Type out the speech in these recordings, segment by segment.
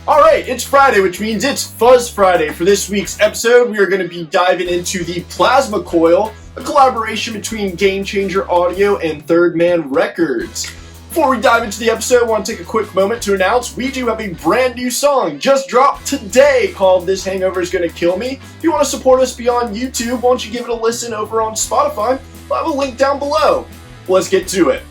Alright, it's Friday, which means it's Fuzz Friday. For this week's episode, we are going to be diving into the Plasma Coil, a collaboration between Gamechanger Audio and Third Man Records. Before we dive into the episode, I want to take a quick moment to announce we do have a brand new song just dropped today called This Hangover Is Gonna Kill Me. If you want to support us beyond YouTube, why don't you give it a listen over on Spotify? I'll have a link down below. Let's get to it.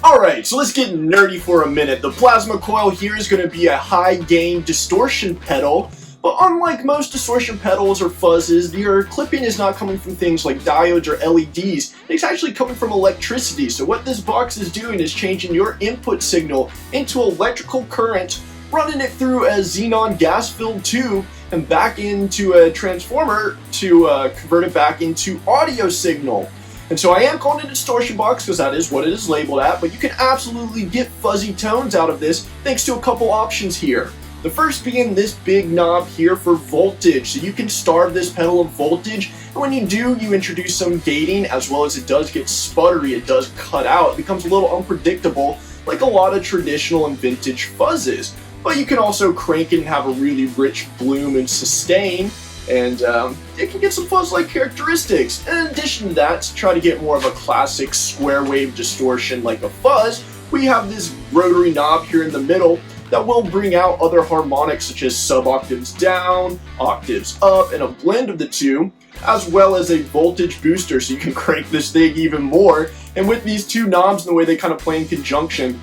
Alright, so let's get nerdy for a minute. The Plasma Coil here is going to be a high-gain distortion pedal, but unlike most distortion pedals or fuzzes, your clipping is not coming from things like diodes or LEDs. It's actually coming from electricity. So what this box is doing is changing your input signal into electrical current, running it through a xenon gas-filled tube, and back into a transformer to convert it back into audio signal. And so I am calling it a distortion box because that is what it is labeled at, but you can absolutely get fuzzy tones out of this thanks to a couple options here. The first being this big knob here for voltage, so you can starve this pedal of voltage, and when you do, you introduce some gating, as well as it does get sputtery, it does cut out, it becomes a little unpredictable, like a lot of traditional and vintage fuzzes. But you can also crank it and have a really rich bloom and sustain, and it can get some fuzz-like characteristics. In addition to that, to try to get more of a classic square wave distortion like a fuzz, we have this rotary knob here in the middle that will bring out other harmonics such as sub-octaves down, octaves up, and a blend of the two, as well as a voltage booster so you can crank this thing even more. And with these two knobs and the way they kind of play in conjunction,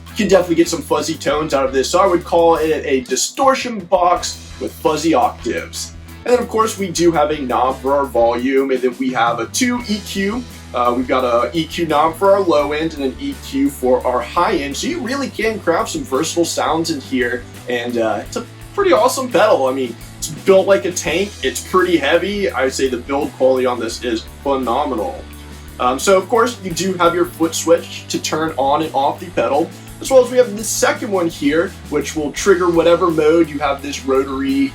you can definitely get some fuzzy tones out of this. So I would call it a distortion box with fuzzy octaves. And then of course we do have a knob for our volume, and then we have a 2 EQ. We've got a EQ knob for our low end and an EQ for our high end. So you really can craft some versatile sounds in here, and it's a pretty awesome pedal. I mean, it's built like a tank, it's pretty heavy. I would say the build quality on this is phenomenal. So of course you do have your foot switch to turn on and off the pedal, as well as we have the second one here, which will trigger whatever mode you have this rotary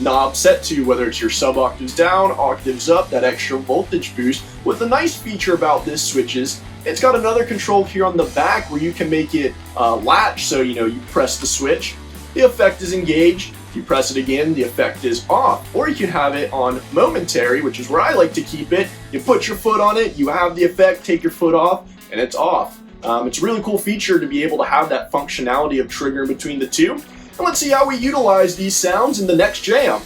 knob set to, whether it's your sub-octaves down, octaves up, that extra voltage boost. With the nice feature about this switch is it's got another control here on the back where you can make it latch, so you press the switch, the effect is engaged, you press it again, the effect is off. Or you can have it on momentary, which is where I like to keep it. You put your foot on it, you have the effect, take your foot off, and it's off. It's a really cool feature to be able to have that functionality of triggering between the two. And let's see how we utilize these sounds in the next jam.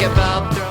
about